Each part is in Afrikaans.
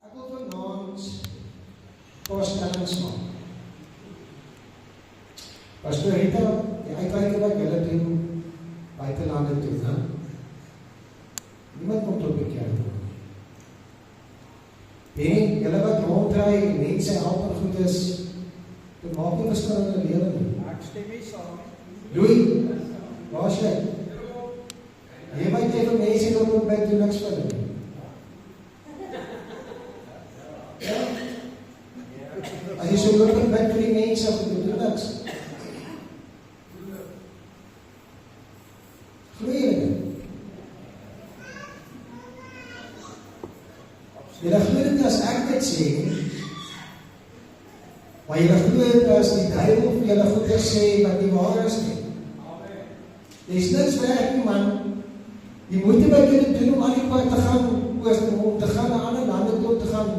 Ek wil vanaand voorstellings maak. Pastor Rita, die uitreike wat julle doen buitelande toe, né? Niemand kom tot bekeer word. En julle wat ronddraai, mense help en goed is, dit maak nie verskil in die lewe nie. Ek stem nie saam. Louis, waar is jy? Jy moet vir mense wat moet bid doen niks vir hulle. Ja? As jy so loop en bid vir die mense, goed doen niks. Glo jy dit? Julle glo dit as ek dit sê, maar julle glo dit as die duiwel vir julle goeie sê wat nie waar is nie. Jy is niks werk nie, man. Die moeite wat jy doen om aan die pad te gaan, om te gaan na ander lande toe te gaan,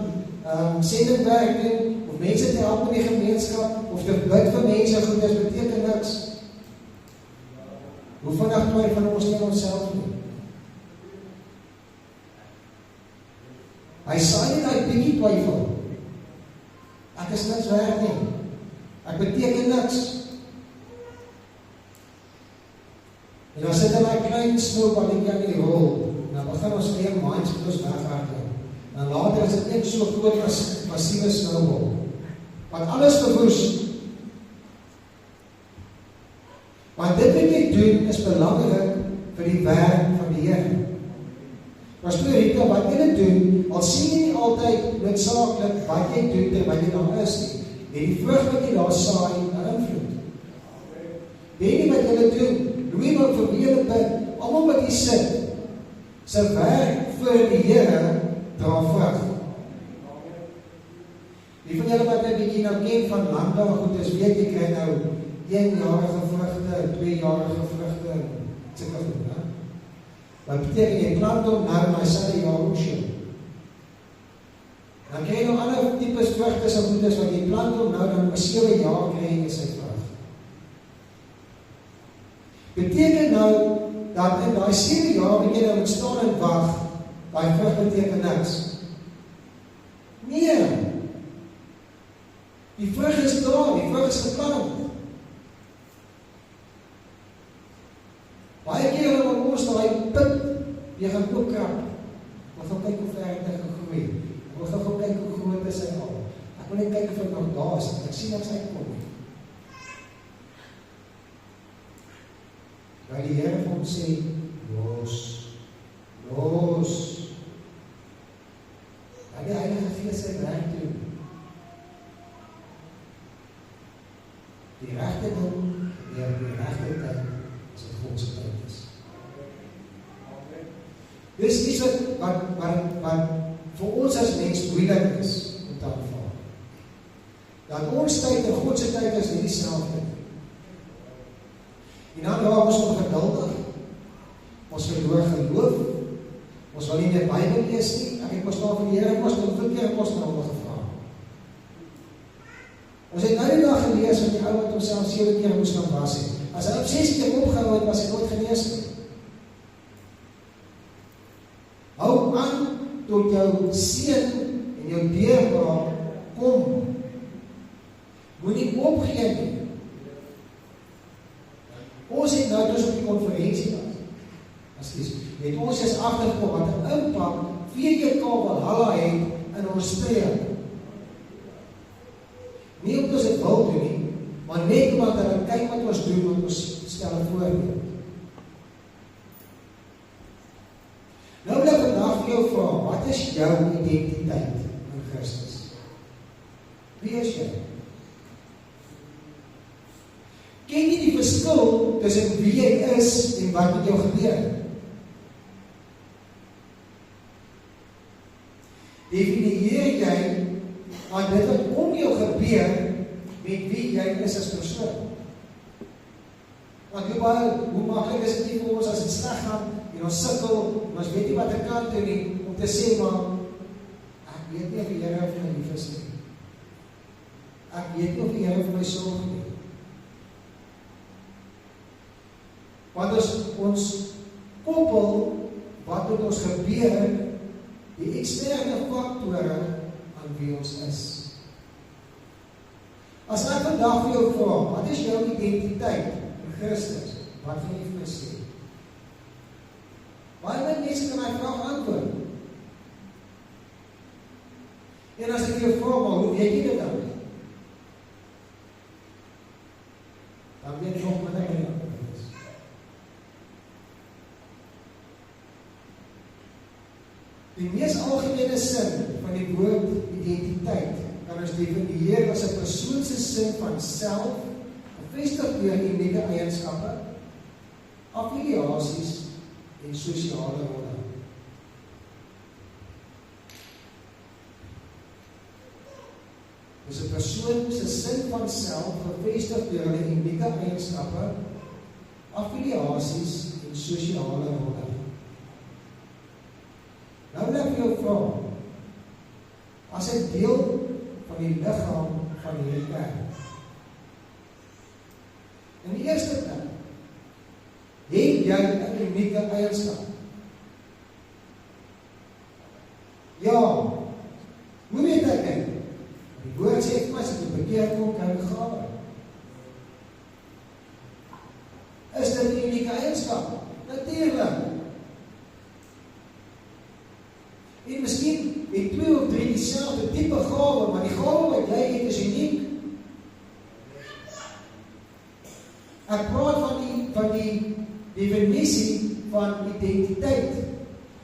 sendingwerk doen, of mense te help in die gemeenskap, of te bid vir mense goed is, beteken niks. Hoe vandag twyfel ons nie onsself nie? Hy saai nie die bietjie twyfel. Ek is niks werd nie. Ek beteken niks. En dan sit hy klein snoeballetjie aan die rol. Dan begin ons weer minds met ons weghardloop. En later is dit net so groot as massiewe snoebal. Want alles verwoes. Want dit wat jy doen is belangrik vir die werk van die Here. Pastor Rita, wat jy doen, al sien jy nie altyd noodsaaklik wat jy doen terwyl jy daar is nie. En die vrug wat jy daar saai, 'n invloed. Weet nie wat jy doen, Louis wat vir wie jy bid, almal wat hier sit, se werk vir die Here dra vrug. Die van julle wat 'n bietjie nou ken van landbou goed is, weet jy kry nou 1-jarige vrugte, 2-jarige vrugte, sulke goed, né? Wat beteken jy plant hom nou maar sy jaar oes. Dan kry jy nog ander tipes vrugte en goedes wat jy plant hom nou dan 7 jaar kry jy sy vrug. Beteken nou dat in daai 7 jaar wat jy nou moet staan en wag, daai vrug beteken niks. Nee. Die vrug is daar, die vrug is geplant. Baie keer in ons daai put, jy gaan ook krap. Ek wil kyk hoe ver hy gaan groei. Ek wil gaan kyk hoe groot is hy al. Ek wil net kyk of hy nog daar is. Ek sien dat hy kom. Waar die Here vir hom sê, los. Laat die Heilige Gees sy werk doen. Die regte ding, die regte tyd, as dit God se tyd is. Dis iets wat vir ons as mens moeilik is om te aanvaar. Dat ons tyd en God se tyd is nie dieselfde. En dan raak ons ongeduldig. Ons verloor geloof. Ons wil nie meer Bybel lees nie. Ek het mos nou van die Here mos nou verkeer mos nou gevra. Ons het nou die dag gelees van die ou wat homself 7 keer moes gaan was het. As hy op 6 keer opgehou het, was hy nooit genees nie. Hou aan tot jou seun en jou deurbraak kom. Moenie opgee nie. Ons het nou dus op die konferensie het ons is agtergekom wat 'n impak VGK Valhalla het in ons streek. Nie omdat ons dit wil doen nie, maar net omdat hulle kyk wat ons doen, wat ons stel voorbeeld. Nou wil ek vandag vir jou vra, wat is jou identiteit in Christus? Wie is jy? Ken jy die verskil tussen wie jy is en wat met jou gebeur? Definieer jy aan dit wat om jou gebeur met wie jy is as persoon? Want hoe maklik is dit nie vir ons as dit sleg gaan en ons sukkel, en ons weet nie wat ek kan doen nie, om te sê, maar ek weet nie of die Here vir my lief is nie. Ek weet nie of die Here vir my sorg nie. Want ons koppel wat met ons gebeur die eksterne faktore aan wie ons is. As ek vandag vir jou vra, wat is jou identiteit in Christus? Wat gaan jy vir my sê? Baie mense kan my vraag antwoord. En as ek jou vra, maar hoe weet jy dit dan? Dan weet jy nog wat ek in antwoord is. Die mees algemene sin van die woord identiteit kan ons definieer as 'n persoon se sin van self, bevestig deur unieke eienskappe, affiliasies en sosiale rolle. Dis 'n persoon se sin van self, bevestig deur hulle unieke eienskappe, affiliasies en sosiale rolle. Nou wil ek jou vra, as 'n deel van die liggaam van hierdie kerk. In die eerste plek, het jy 'n unieke eienskap? Ja, hoe weet ek dit? Die woord sê vir my, as jy bekeer kom, kan jy gawe. Is dit 'n unieke eienskap? Natuurlik. En miskien het 2 of 3 dieselfde tipe gawe, maar die gawe wat jy het is uniek. Ek praat van die definisie van identiteit.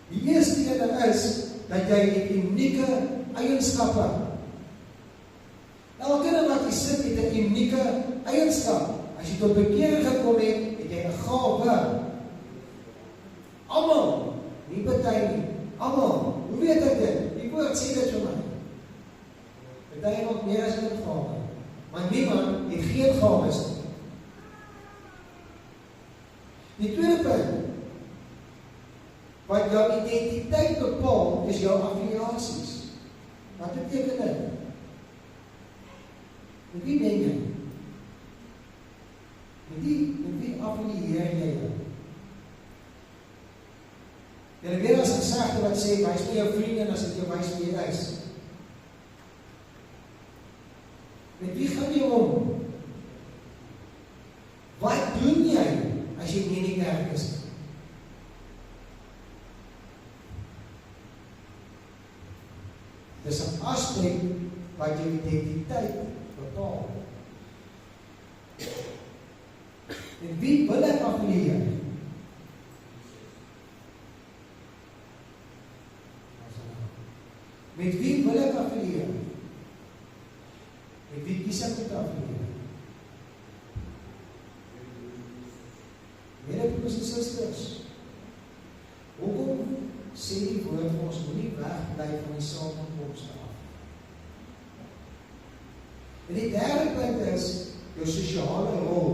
Die eerste ene is dat jy unieke eienskappe. Elkeen wat jy sit het 'n unieke eienskap. As jy tot bekering gekom het, het jy 'n gawe. Almal, nie party nie. Almal. Hoe weet ek dit? Die woord sê dit vir my. Party nog meer as 'n gawe. Maar niemand het geen gawes nie. Die tweede punt, wat jou identiteit bepaal, is jou affiliasies. Wat beteken dit? Met wie ben jy? Met wie affilieer jy jou? Jy weet as 'n gesegde wat sê, wys my jou vriende en as ek jou wys wie jy is. Met wie gaan jy om? Wat doen jy as jy nie in die kerk is? Dis 'n aspek wat jou identiteit bepaal. Met wie wil ek affilieer? Met wie wil ek affilieer? Met wie kies ek om te affilieer? Broers en susters, hoekom sê die woord vir ons moenie wegbly van die samekomste af? En die derde punt is jou sosiale rol.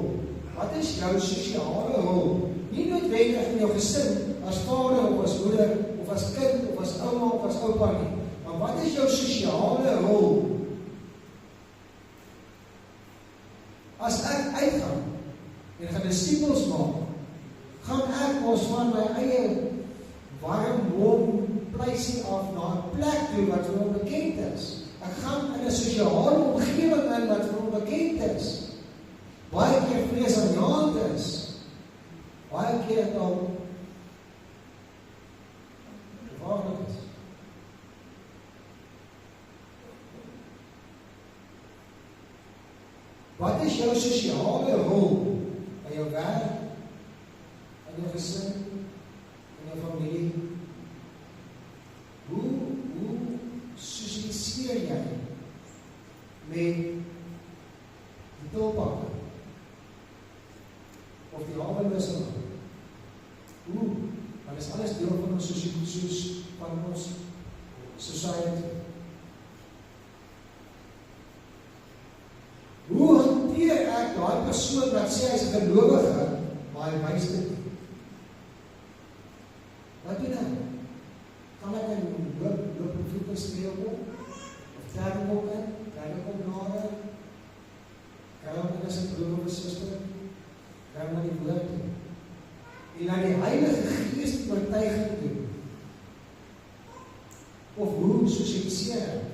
Wat is jou sosiale rol? Nie noodwendig in jou gesin as vader of as moeder of as kind of as ouma of as oupa nie. Maar wat is jou sosiale rol? As ek uitgaan en gaan disippels maak, gaan ek ons van my eie warm woonpleisie af na 'n plek toe wat vir hom bekend is. Ek gaan in 'n sosiale omgewing in wat vir hom bekend is. Baie keer vreesaanjaend is. Baie keer het al gevaarlik is. Wat is jou sosiale rol by jou werk, in jou gesin, in jou familie? Hoe sosialiseer jy met die tolpakke? Of die havenwissel? Hoe? Want is alles deel van ons van ons society. Hoe hanteer ek daai persoon wat sê hy is 'n gelowige, maar hy wys dit nie? Wat doen ek? Kan ek loop en voete streel op? Of trek ek op in? Trek ek op nader? Kan ek as 'n broer of suster? Kan ek die woord doen? En laat die Heilige Gees die oortuiging doen. hoe sosialiseer ek?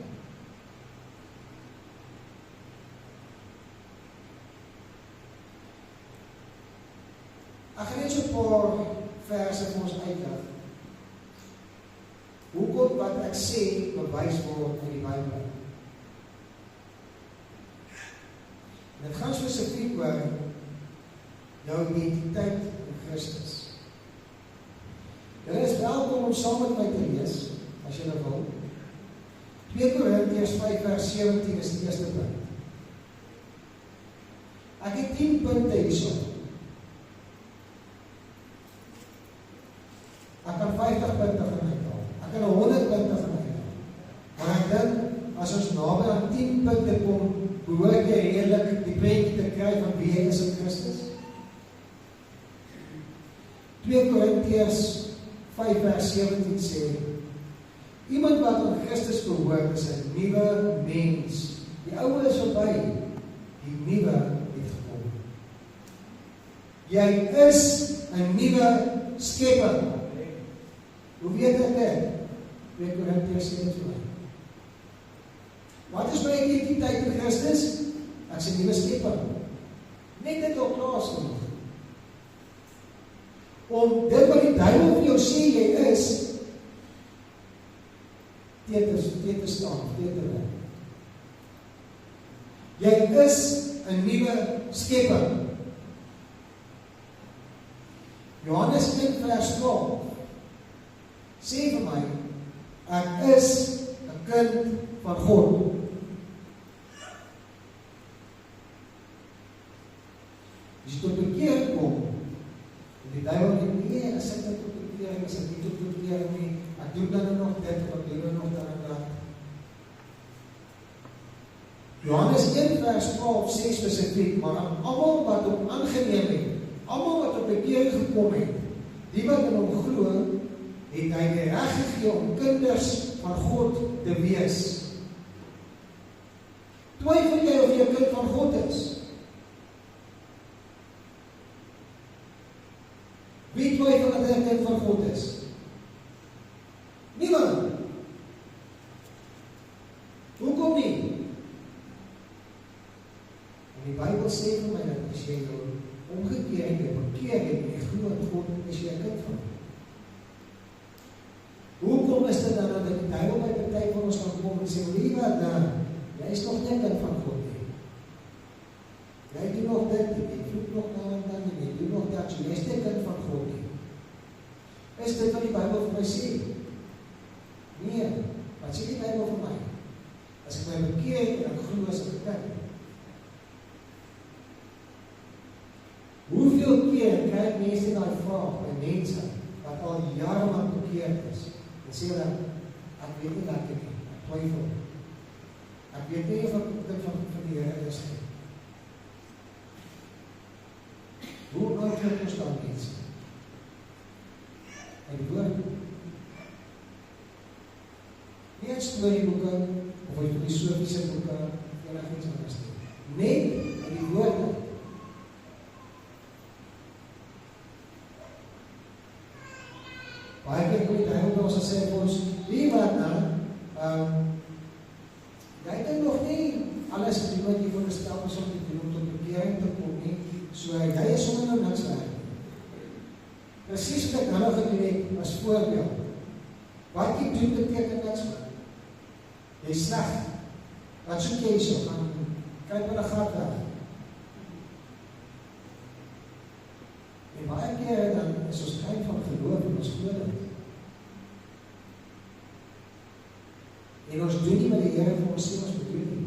Ek gaan net so 'n paar verse vir ons uitlig. Hoekom wat ek sê bewys word in die Bybel? Dit gaan spesifiek oor jou identiteit in Christus. Julle is welkom om saam met my te lees, as julle wil. 2 Korintiërs 5 vers 17 is die eerste punt. Ek het 10 punte hierso. Ek kan 50 punte gaan uithaal. Ek kan 100 punte gaan uithaal. Maar ek dink, as ons naby aan 10 punte kom, behoort jy redelik die prentjie te kry van wie jy is in Christus. 2 Korintiërs 5 vers 17 sê, iemand wat aan Christus behoort is 'n nuwe mens. Die ou is verby, die nuwe het gekom. Jy is 'n nuwe skepping. Hoe weet ek dit? 2 Korintiërs sê dit vir my. Wat is my identiteit in Christus? Ek is 'n nuwe skepping. Net dit al klaar genoeg. Om dit wat die duiwel vir jou sê jy is, teen te staan, teen te werk. Jy is 'n nuwe skepping. Johannes 1 vers 12 sê vir my, ek is 'n kind van God. As jy tot bekeer kom, en die duiwel sê, nee, as ek tot bekeer, as ek nie tot bekeer nie, ek doen dan nog dit, ek doen nog dan en dat. Johannes 1 vers 12 sê spesifiek, maar aan almal wat hom aangeneem het, almal wat op bekeer gekom het, die wat in hom glo, het hy die reg gegee om kinders van God te wees. Twyfel jy of jy 'n kind van God is? Wie twyfel dat hy 'n kind van God is? Niemand. Hoekom nie? En die Bybel sê vir my dat as jy jou omgekeer en jy bekeer en jy glo in God, is jy 'n kind van God. Hoekom is dit dan dat die duiwel by party van ons kan kom en sê, liewe dan, jy is nog nie 'n kind van God nie. Jy doen nog dit, jy vloek nog nou en dan, jy doen nog dat, jy is nie 'n kind van God nie. Is dit wat die Bybel vir my sê? Nee, wat sê die Bybel vir my? As ek my bekeer en ek glo as ek 'n kind. Hoeveel keer kry ek mense daai vraag by mense wat al jare lang bekeerd is? En sê hulle, ek weet nie lekker nie, ek twyfel. Ek weet nie of ek dit van die Here is nie. Hoe antwoord ons dan mense? En die woord. Nie in storieboeke, of in filosofiese boeke, enig iets anders nie. Net in die woorde. Baie keer kom die duiwel ons sê vir ons, wie wat nou, jy het nog nie alles gedoen wat jy voorgestel is om te doen, om tot bekering te kom nie, so jy is sommer nou niks werk. Presies wat ek nou gedoen het, as voorbeeld. Wat jy doen beteken niks meer. Jy is sleg. Wat soek jy so? Gaan kyk wat die gat weg. En baie keer dan is ons geheim van geloof en ons glo dit. En ons doen nie wat die Here vir ons sê ons moet doen nie.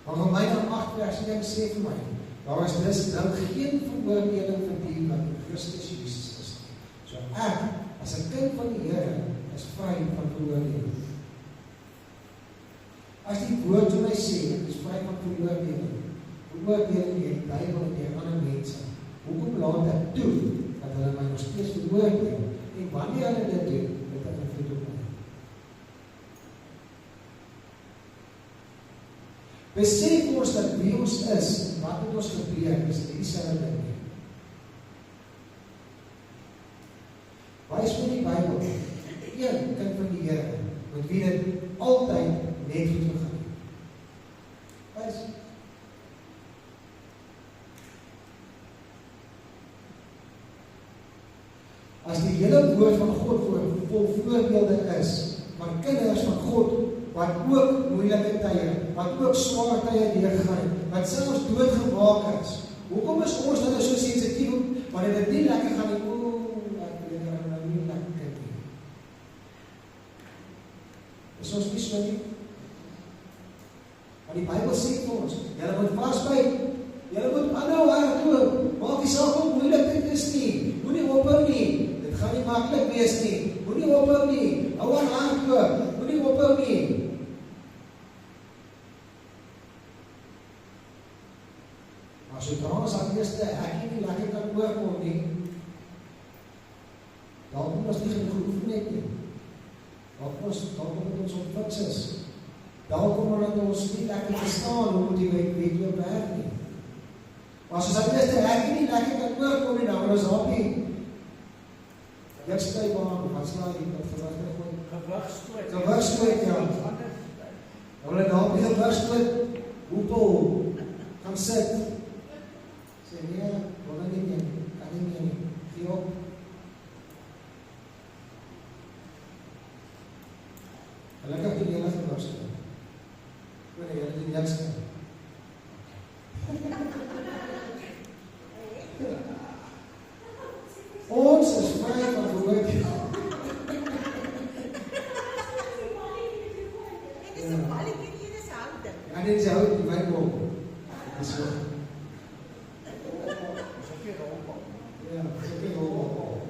Maar van my dan 8 vers 1 sê vir my, daar is dus nou geen veroordeling vir die wat in Christus Jesus is. So ek, as 'n kind van die Here, is vry van veroordeling. As die woord vir my sê, ek is vry van veroordeling, veroordeling die duiwel en die ander mense. Hoekom laat ek toe, dat hulle my nog steeds veroordeel? En wanneer hulle dit doen, het ek invloed op my. Besef ons dat wie ons is, en wat het ons gebreek, is nie dieselfde ding nie. Wys my die Bybel, een kind van die Here, met wie dit altyd net goed gegaan het. Wys. As die hele woord van God vol voorbeelde is, van kinders van God, wat ook moeilike tye, wat ook swaar tye deurgaan, wat selfs doodgemaak is. Hoekom is ons dan so sensitief, wanneer dit nie lekker gaan nie, ek weet nou nie lekker nie. Is ons nie so nie? Maar die Bybel sê vir ons, julle moet vasbyt, julle moet aanhou hardloop, maak die saak hoe moeilik dit is nie, moenie ophou nie, dit gaan nie maklik wees nie, moenie ophou nie, hou aan hardloop, moenie ophou nie. Maar sodra ons aan eerste hekkie nie lekker kan oorkom nie, dan moet ons nie geoefen het nie. Dan moet ons opfiks is. Dan kom omdat ons nie lekker verstaan hoe moet die wet weer werk nie. Maar as ons aan eerste hekkie nie lekker kan oorkom nie, dan moet ons op nie. Jy stui baan, wat sla die gewigstoot, ja. Dan wil ek daar op die gewigstoot, hoepel, gaan sit. Sê nee, wil nie meer, kan nie meer nie, gee op. Gelukkig die hele gewigstoot. Nee, jy het niks kan. Ons is vry van verhooging. Ja, dit is hout die wijnboom. Dis so. Ja, dis ook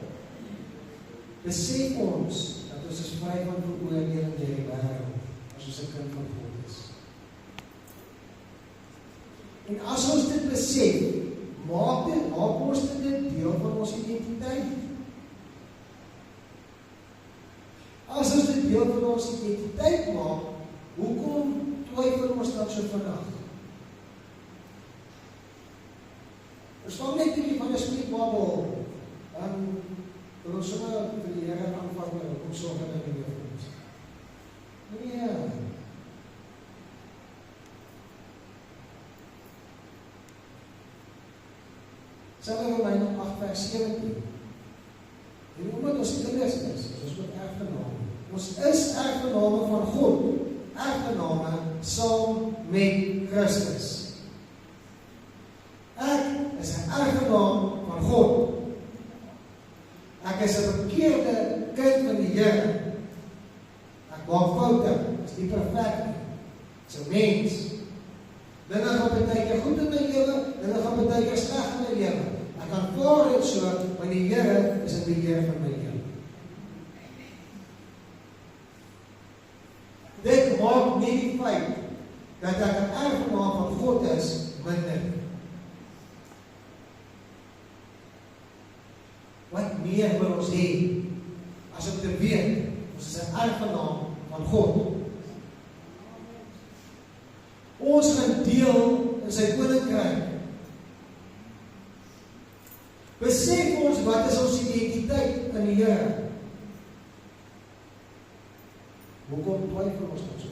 besef ons dat ons is vry van veroordeling deur die wêreld as ons 'n kind van God is. En as ons dit besef, maak ons dit deel van ons identiteit. As ons dit deel van ons identiteit maak, hoekom twyfel ons dan so vinnig? Verstaan net nie van 'n spreekbabbel, wil ons sommer vir die Here aanvat en kom sorg dat hy weer vir ons. Nee. Sal hy Romeine 8 vers 17. En omdat ons kinders is, ons ook erfgename. Ons is erfgename van God, erfgename saam met Christus. Ek is 'n erfgenaam van God. Ek is 'n bekeerde kind van die Here. Ek maak foute, ek is nie perfek nie. Ek is 'n mens. Dinge gaan baie keer goed in my lewe, dinge gaan baie keer sleg in my lewe. Ek aanvaar dit so, want die Here is in beheer van my lewe. Dit maak nie die feit dat ek 'n erfgenaam van God is minder. Wat meer wil ons hê as om te weet ons is 'n erfgenaam van God. Ons gaan deel in sy koninkryk. Besef ons wat is ons identiteit in die Here. Hoekom twyfel ons dan so?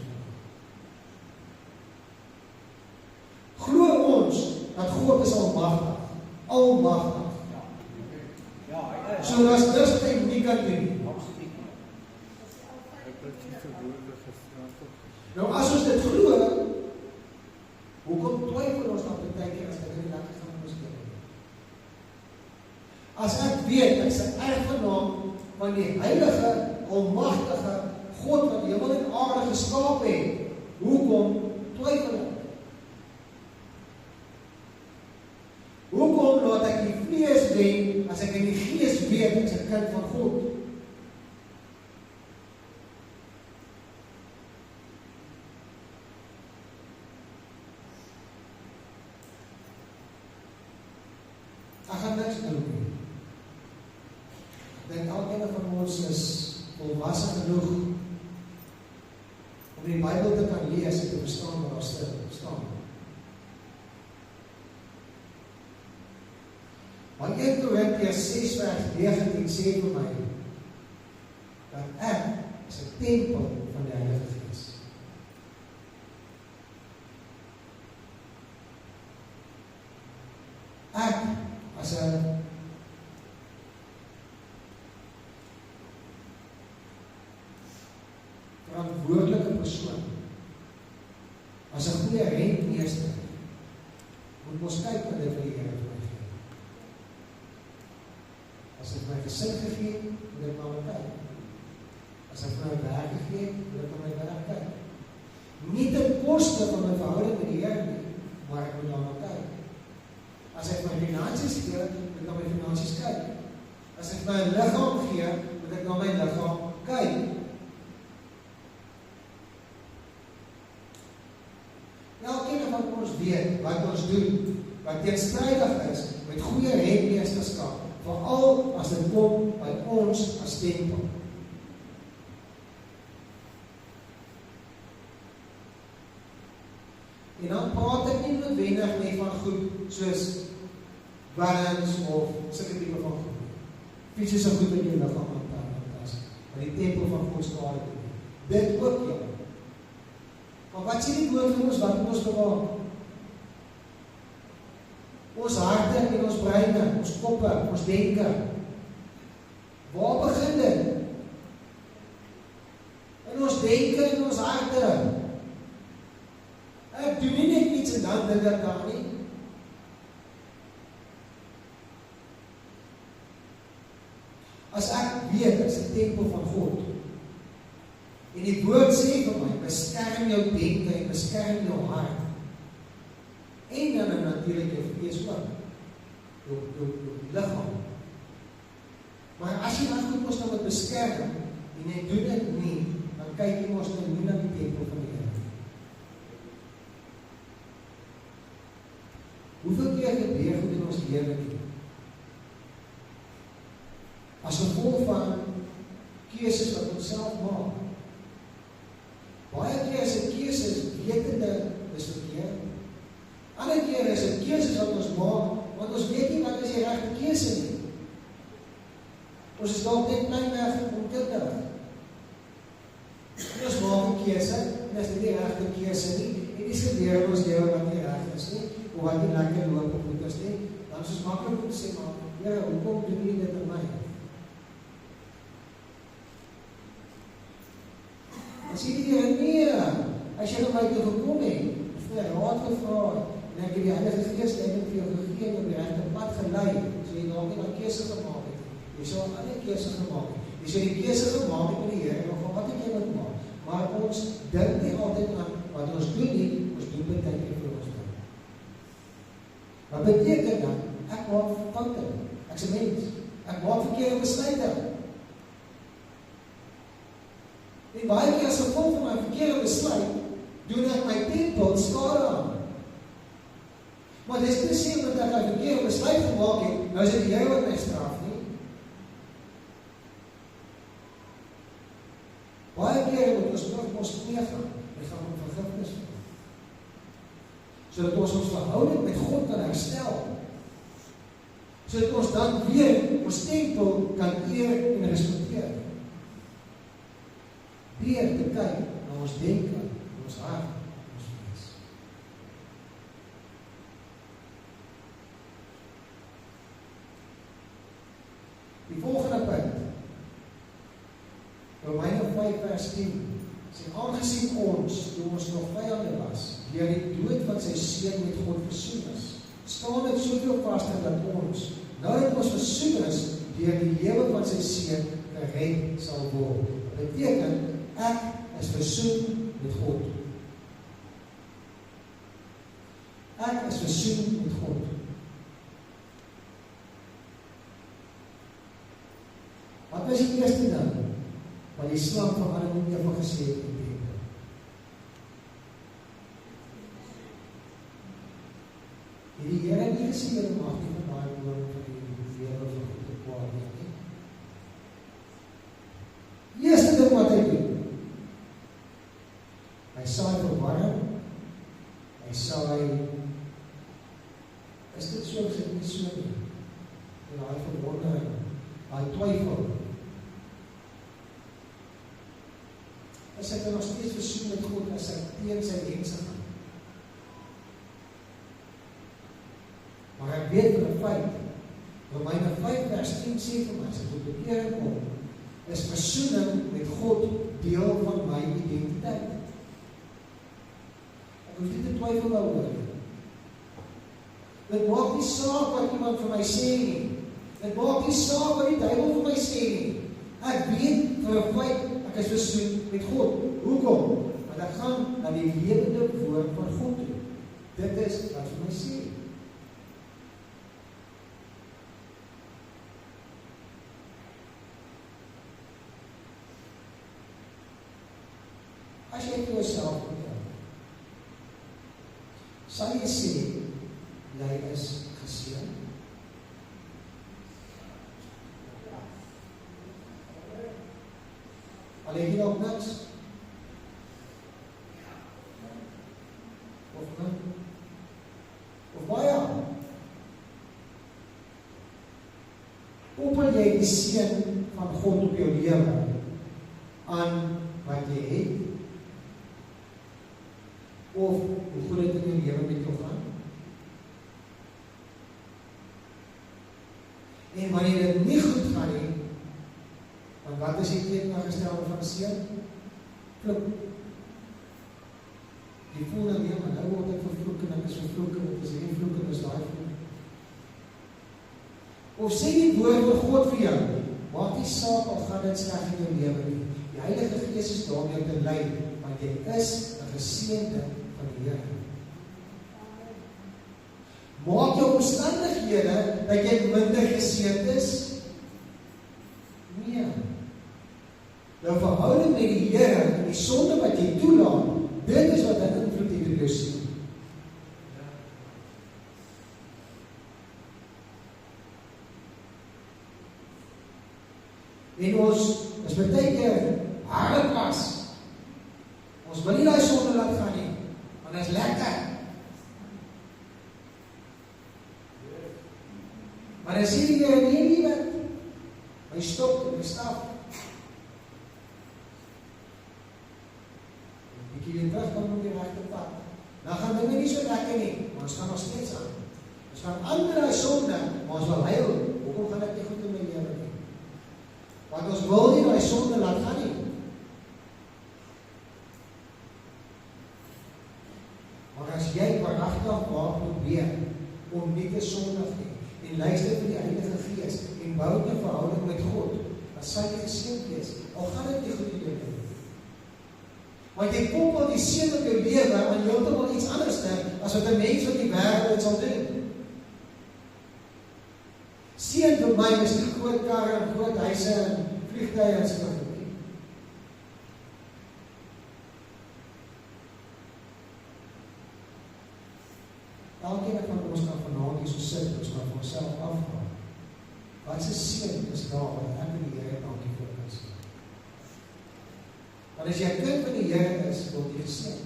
Glo ons dat God is almagtig, almagtig. So as dis net nie kan doen. Nou as ons dit glo, hoekom twyfel ons dan baie keer as dit nie lekker gaan ons doen? As ek weet ek is 'n erfgenaam van die heilige, almagtige God wat hemel en aarde geskaap het, hoekom twyfel ek? Hoekom laat ek die vlees wen as ek in die gees weet ek is 'n kind van God? Ek gaan niks doen nie. Ek dink elkeen van ons is volwasse genoeg om die Bybel te kan lees en te verstaan wat daar staan. Maar 1 Korintiërs 6 vers 19 sê vir my, tempel van die Heilige Gees. Ek, as 'n verantwoordelike persoon, as 'n goeie rentmeester, moet ons kyk wat dit vir die Here vir my gee. As ek my gesin gegee, moet ek na my kyk. As ek my werk gegee, moet ek na my werk kyk. Nie ten koste van my verhouding met die Here nie, maar ek moet na my kyk. As ek my finansies gee, moet ek na my finansies kyk. As ek my liggaam gee, moet ek na my liggaam kyk. Elkeen van ons weet wat ons doen, wat teenstrydig is met goeie rentmeesterskap, veral as dit kom by ons as tempel. En dan praat ek nie noodwendig net van goed soos warms of sulke tipe van goed. Fisiese goed in jou liggaam aantas, maar die tempel van God se aarde doen. Dit ook ja. Maar wat sê die woord vir ons, wat moet ons bewaak? Ons harte en ons breine, ons koppe, ons denke. Waar begin dit? In ons denke en ons harte. Ek doen nie net iets en dan dink ek daar nie. As ek weet, as 'n tempel van God, en die woord sê vir my, beskerm jou denke en beskerm jou hart. En dan natuurlik jou vlees ook. Jou liggaam. Maar as jy dan goed mos nou wat beskerm, en jy doen dit nie, dan kyk jy mos nou nie na die tempel van die Here. Hoeveel keer gebeur goed in ons lewe nie? As gevolg van keuses wat ons self maak. Baie keer is dit keuses wetende is verkeerd. Ander keer is dit keuses wat ons maak, want ons weet nie wat is die regte keuse nie. Ons is dalk net kleinweg onkundig. En ons maak 'n keuse, en as dit nie die regte keuse nie, en dis gebeur in ons lewe wat nie reg is nie, of wat nie lekker loop of goed is nie, dan is ons maklik om te sê, maar Here, hoekom doen U dit aan my? Dan sê die Here, nee, as jy na my toe gekom het, of my raad gevra, en ek het die Heilige Gees leiding vir jou gegee en op die regte pad gelei, so jy dalk nie 'n keuse gemaak het. Jy sal 'n ander keuse gemaak het. Jy sal die keuse gemaak het met die Here, nog wat ek jy moet maak. Maar ons dink nie altyd aan wat ons doen nie, ons doen baie keer vir ons ding. Wat beteken dan? Ek maak foute. Ek's 'n mens. Ek maak verkeerde besluite. En baie keer as gevolg van my verkeerde besluit, doen ek my tempel skade aan. Maar dis nie sê omdat ek 'n verkeerde besluit gemaak het, nou is dit jy wat my straf nie. Baie keer moet ons terug ons knie gaan, en gaan om vergifnis vra. Sodat ons verhouding met God kan herstel. Sodat ons dan weer ons tempel kan eer en respekteer. Weer te kyk na ons denke, ons hart, ons vlees. Die volgende punt. Romeine 5 vers 10 sê, aangesien ons, toe ons nog vyande was, deur die dood van sy seun met God versoen is, staan dit soveel vaster dat ons, nou dat ons versoen is, deur die lewe van sy seun gered sal word. Dat beteken, ek is versoen met God. Ek is versoen met God. Wat was die eerste ding wat die slang van Adam en Eva gesê het in die tempel? Het die Here nie gesê jy mag nie van daai boom van die lewe van God te kwaad nie? Die eerste ding wat hy doen, hy saai verwarring, hy saai, is dit so, is dit nie so nie, en hy verwondering, hy twyfel. is ek nog steeds versoen met God as ek teen sy wense gaan. Maar ek weet vir 'n feit, Romeine 5 vers 10 sê vir my, as ek tot bekering kom, is versoening met God deel van my identiteit. Ek hoef nie te twyfel daaroor nie. Dit maak nie saak wat iemand vir my sê nie. Dit maak nie saak wat die duiwel vir my sê nie. Ek weet vir 'n feit, ek is versoen met God. Hoekom? Want ek gaan na die lewende woord van God toe. Dit is wat vir my sê. As jy vir jouself vertel, sal jy sê, jy is geseën? Al het jy nog niks? Of min? Of baie? Open jy die seën van God op jou lewe aan wat jy het? Of hoe goed dit in jou lewe met jou gaan? En wanneer dit nie goed gaan nie, want wat is die teenoorgestelde van seën? Vloek. Jy voel dan weer, maar nou word ek vervloek en ek is vervloek en ek is die vloek en is daai vloek. Of sê die woord van God vir jou, maak nie saak al gaan dit sleg in jou lewe nie. Die Heilige Gees is daar om jou te lei, want jy is 'n geseënde van die Here. Maak jou omstandighede dat jy minder geseënd is? Nee. Jou verhouding met die Here en die sonde wat jy toelaat, dit is wat 'n invloed het op jou siel. En ons is baie keer harde pas. Ons wil nie daai sonde laat gaan nie, want dit is lekker. Maar dan sê die Here, nee, wat? My stok en my staf. Ek hier terug kom op die regte pad. Dan gaan dinge nie so lekker nie, maar ons gaan nog steeds aan. Ons gaan aan met daai sonde, maar ons wil huil. Hoekom gaan dit nie goed in my lewe nie? Want ons wil nie daai sonde laat gaan nie. Maar as jy waaragtig waar probeer om nie te sondig nie, en luister vir die Heilige Gees en bou 'n verhouding met God, dan sal jy geseënd wees. Al gaan dit nie goed in jou lewe nie. Want jy koppel die seën op jou lewe aan heeltemal iets anders as wat 'n mens op die wêreld sal doen. Seën vir my is nie groot karre en groot huise en vliegtuie en so voort nie. Elkeen van ons kan vanaand hier so sit, ons kan vir onsself afvra. Wat se seën is daar wat ek in die Here dankie vir kan sê? Want as jy 'n kind van die Here is, word jy geseën.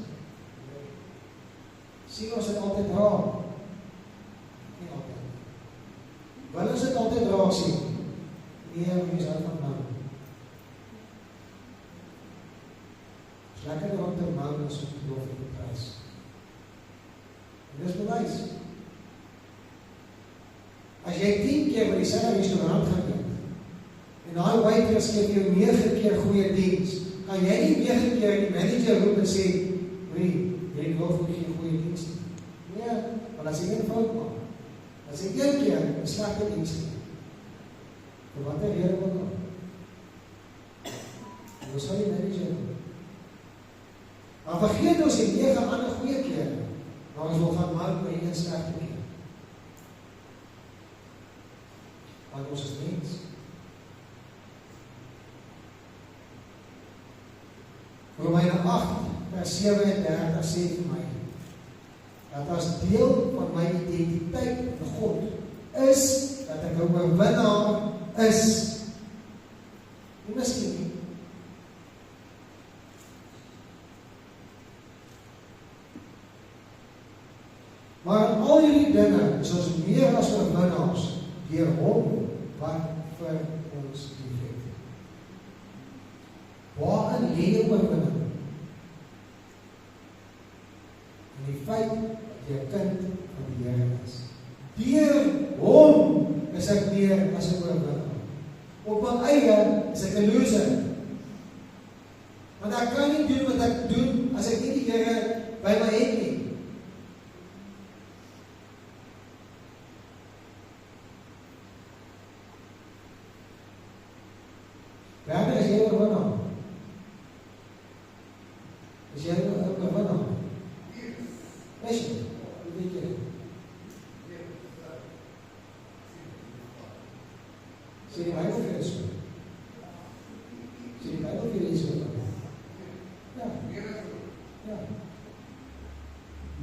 Sien ons dit altyd raak? Nie altyd. Wil ons dit altyd raak sien? Nee, ons is uit van nou. Het is lekker om te bouwen as om te loof en te prijs. En dis bewys. As jy 10 keer by dieselfde restaurant gaan eet, en daai waitress gee jou 9 keer goeie diens, kan jy nie 9 keer die manager roep en sê, jy wil vir geen goeie diens nie. Nee, want as jy een fout maak, as jy 1 keer 'n slegte diens gee, vir wat 'n rede wil dan? En dan sal die manager doen. Maar vergeet ons die 9 ander goeie keer, maar ons wil gaan maak by een slegte keer. Want ons is mens. Romeine 8 vers 37 sê vir my, dat as deel van my identiteit in God is, dat ek 'n oorwinnaar is. Nie miskien nie. Maar al hierdie dinge is ons meer as oorwinnaars deur hom wat vir ons liefhet. Waarin lê die oorwinning? feit dat jy 'n kind van die Here is. Deur hom is ek meer as 'n oorwinnaar. Op my eie is ek 'n loser. Want ek kan nie doen wat ek doen as ek nie die Here by my het nie. Werner, is jy oorwinnaar? Is jy oorwinnaar? Is jy? Hoe weet jy? Sê die Bybel vir jou so? Sê die Bybel vir jou so? Ja. Ja.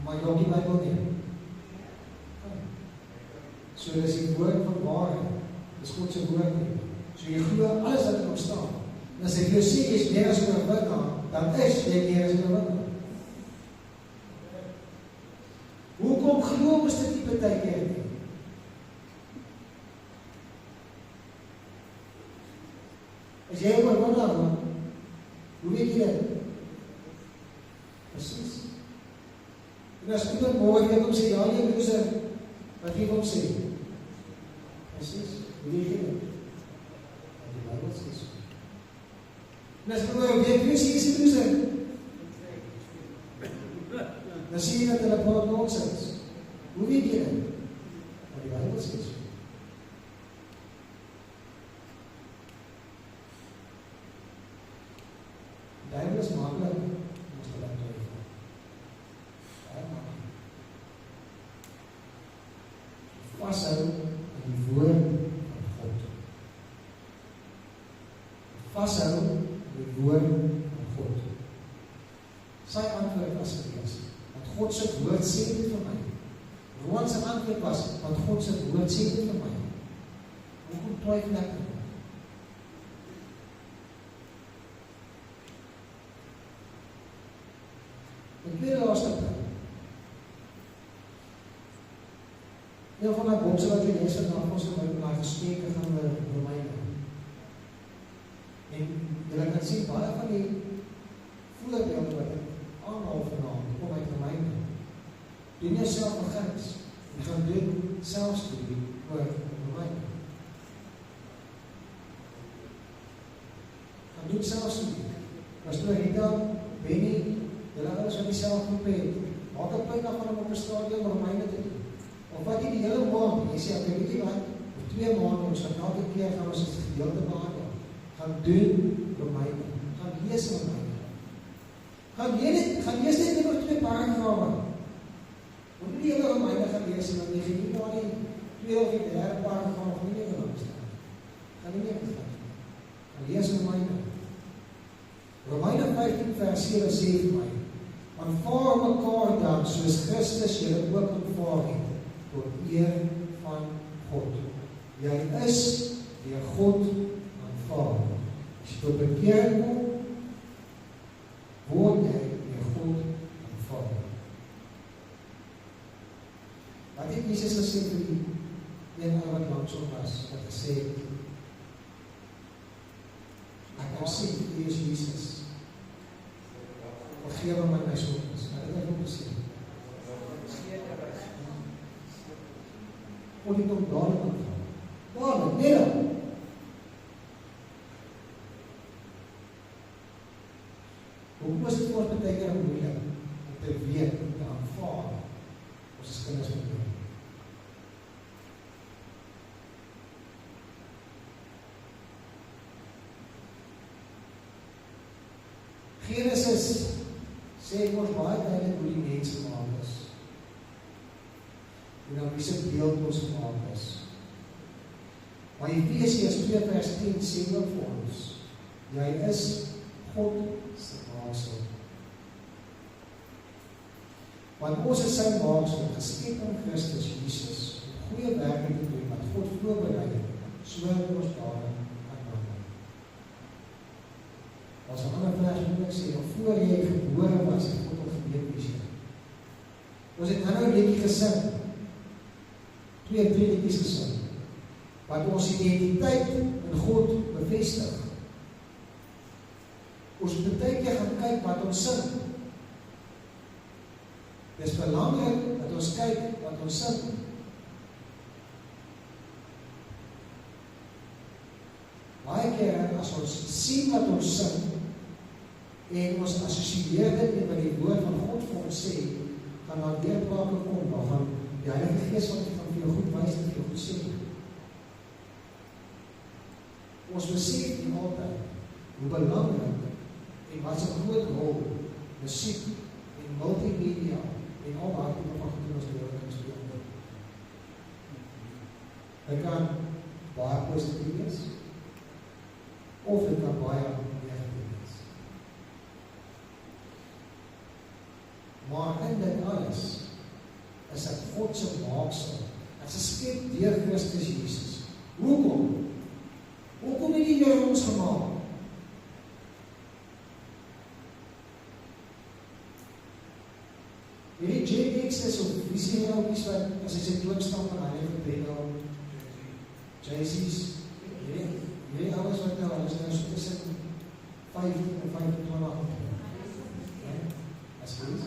Maar jy ook die Bybel nie. So dis die woord van waarheid. Dis God se woord nie. So jy glo alles wat erop staan. En as ek jou sê jy is meer as 'n oorwinnaar, dan is jy meer as 'n oorwinnaar. Hoekom glo ons dit nie baie keer nie? As jy 'n oorwinnaar man, hoe weet jy dit? Presies. En as iemand môre vir hom sê, ja, jy loser, wat jy hom sê? Presies. Hoe weet jy dit? En as ek oor weet, wie sê jy loser? Dan sê jy dat hulle praat nonsens. Hoe weet jy dit? Maar die Bybel sê so. Die Bybel is maklik om ons te laat twyfel. Baie maklik. Vashou aan die woord van God. Vashou aan die woord van God. Sy antwoord was gewees, want God se woord sê dit vir my. Rowan se antwoord was, want God se woord sê dit vir my. Hoekom twyfel ek nou? En tweede laaste punt. Een van my bokse wat jy lees vandag, ons het my gespreke gaan oor Romeine. En jy kan sien, baie van die voorbeelde wat ek aanhaal vanaand, kom uit Romeine. Doen jy self begins, en gaan doen selfstudie oor Romeine. Gaan doen selfstudie. Pastoor Rita, Benny, julle ouers wat die selfgroep het, maak 'n punt af van om op 'n stadium Romeine te doen. Of wat jy die hele maand, jy sê, ek weet nie wat, of 2 maande, ons gaan elke keer gaan ons het gedeelte behandel. Gaan doen Romeine. Gaan lees Romeine. Gaan lees net oor 2 paragrawe. Moet nie die hele Romeine gaan lees en dan jy nie maar die 2 of die 3 paragraaf nie meer gaan staan. Gaan nie meer begin. Gaan lees Romeine. Romeine 15 vers 7 sê vir my, aanvaar mekaar dan soos Christus julle ook aanvaar het, tot eer van God. Jy is deur God aanvaar. As jy tot bekering kom, word jy deur God aanvaar. Wat het Jesus gesê vir die een ou wat langs hom was, wat gesê het, ek kan sien, U is Jesus. Vergewe my my sondes. Wat het hy hom gesê? Kon dit om dadelik aanvaar. Dadelik, net dan. Hoekom is dit vir ons baie keer moeilik om te weet, om te aanvaar, ons is kinders van God? Genesis sê ons baie duidelik hoe die mens gemaak is. En dan wie se beeld ons gemaak is. Maar Efesiërs 2 vers 10 sê ook vir ons, jy is God se maaksel. Want ons is sy maaksel, geskep in Christus Jesus, om goeie werke te doen, wat God voorberei het, sodat ons daarin kan wandel. As 'n ander vers moet ek sê, voor jy gebore was, het God al geweet wie jy is. Ons het nou 'n liedjie gesing, 2 liedjies gesing, wat ons identiteit in God bevestig. Ons moet baie keer gaan kyk wat ons sing. Dit is belangrik dat ons kyk wat ons sing. Baie keer as ons sien wat ons sing en ons assosieer dit met wat die woord van God vir ons sê, gaan daar deurbrake kom, dan gaan die Heilige Gees van vir jou goed wys en vir jou goed sê. Ons besef nie altyd hoe belangrik en wat 'n groot rol musiek en multimedia en al daardie tipe van goed in ons lewe kan speel. Dit kan baie positief wees of dit kan baie negatief wees. Maar in dit alles is dit God se maaksel. Dit is geskep deur Christus Jesus. Hoekom? Hoekom het die Here ons gemaak? Hierdie JPX is op visie nou iets wat as hy sy toonstamp en hy vertrek al JC's hierdie alles wat nou is nou so tussen 15 en 25. As goed?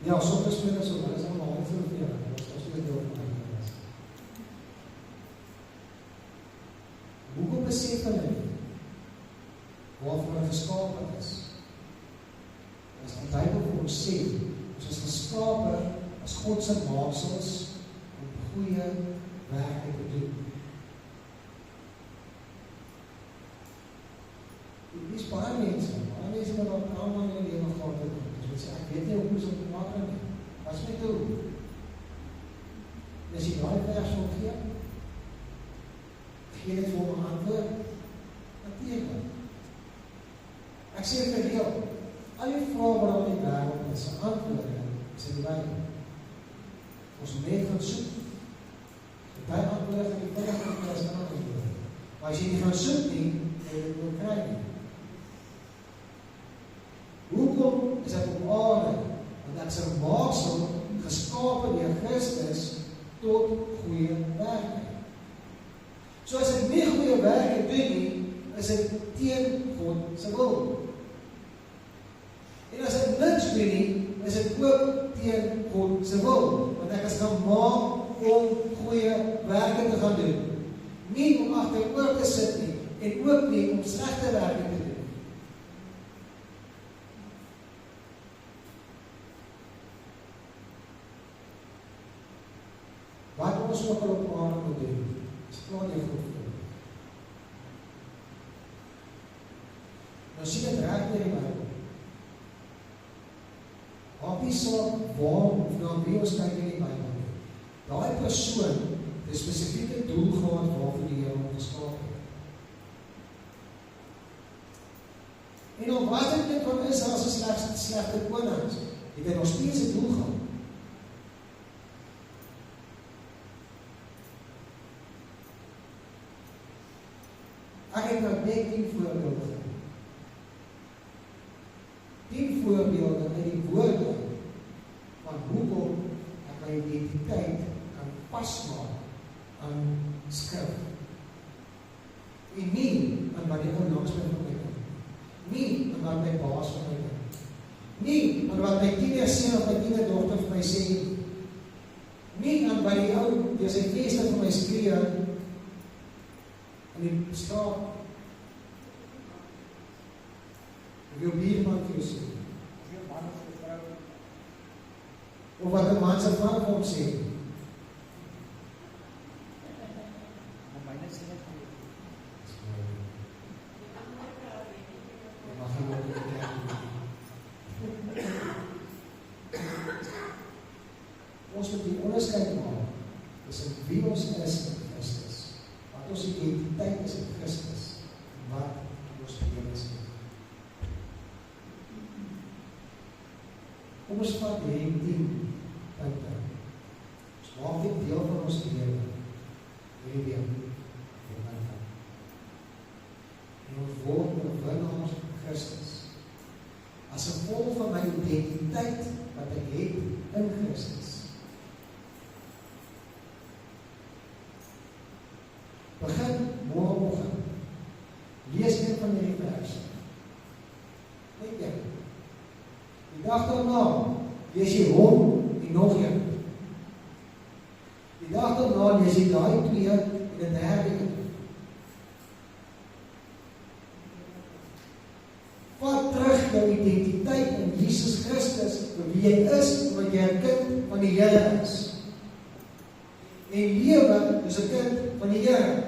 Ja, soms speel ons so, maar is allemaal half veel veel. Dat is weer deel van my kennis. Hoekom besef hulle nie waarvoor hulle geskapen is? As die Bybel vir ons sê, ons is geskapen as God se maaksels om goeie werke te doen. Dit is baie mense wat allemaal in die lewe gehad het. Dus sê, ek weet nie hoe ons op te maak nie. Wat is my doel? As jy daai vers wil gee, gee dit vir my antwoord. Natuurlijk. Ek sê vir jou, al die vrae wat al die wêreld is, se antwoorde is in die Bybel. Ons moet net gaan soek. Daai antwoorde gaan die vinnig van die antwoorde. Maar as jy nie gaan soek nie, jy dit wil kry nie. Hoekom is ek op aarde? Want ek is 'n maaksel geskape deur Christus tot goeie werke. So as ek nie goeie werke doen nie, is dit teen God se wil. En as ek niks doen nie, is dit ook teen God se wil. Want ek is gemaak om goeie werke te gaan doen. Nie om agteroor te sit nie, en ook nie om slegte werke te doen. Wat ons ook al op aarde moet doen, is klaar nie goed voor. Nou sien het reg deur die Bybel. Op die saak waarom of na wie ons kyk in die Bybel. Daai persoon het 'n spesifieke doel gehad waarvoor die Here hom geskaap het. En al wat dit net van is as 'n slegte koning, het hy nog steeds 'n doel gehad. Ek het nou net 10 voorbeelde gegee. 10 voorbeelde uit die woorde van hoekom ek my identiteit kan pasmaak aan skrif. En nie aan wat die ou langs my van my kan. Nie aan wat my baas van my kan. Nie aan wat my tienerseun of my tienerdogter vir my sê. Nie aan wat die ou deur sy venster vir my skree in die straat. Of jou buurman vir jou sê. Of wat 'n man se vrou vir hom sê. Ons moet die onderskeid maak tussen wie ons is in Christus. Wat ons identiteit is in Christus. Wat ons lewe is. Kom ons vat hierdie 10 punte. Ons maak dit deel van ons lewe. Hierdie week. En ons word oorwinnaars van Christus. As gevolg van my identiteit wat ek het in Christus. Begin môreoggend. Lees een van hierdie verse. Net een. Die dag daarna lees jy hom en nog een. Die dag daarna lees jy daai 2 en 'n derde een. Vat terug jou identiteit in Jesus Christus, vir wie jy is, omdat jy 'n kind van die Here is. En lewe is 'n kind van die Here.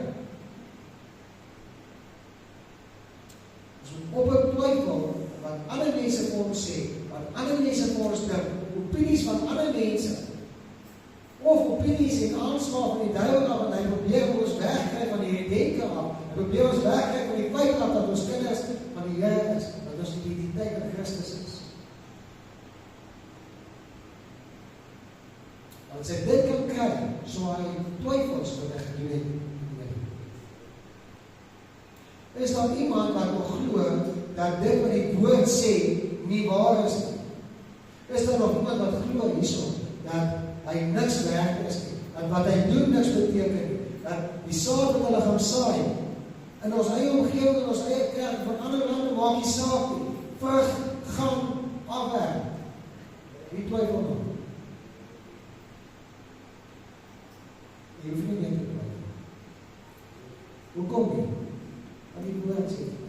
Ons moet ophou twyfel wat ander mense vir ons sê, wat ander mense vir ons dink, opinies van ander mense, of opinies en aanslae van die duiwel af, en hy probeer ons wegkry van die denke af, hy probeer ons wegkry van die feit af, dat ons kinders van die Here is, dat ons identiteit in Christus is. As hy dit kan kry, so hy twyfels wat hy gedoen het. Is daar iemand wat nog glo dat dit wat die woord sê nie waar is nie? Is daar nog iemand wat glo hierso dat hy niks werd is nie, dat wat hy doen niks beteken nie, dat die saad wat hulle gaan saai in ons eie omgewing, in ons eie kerk, van ander lande maak die saak nie, vrug gaan afwerk? Wie twyfel nog? Jy hoef nie meer te twyfel. Hoekom nie? Want die woord sê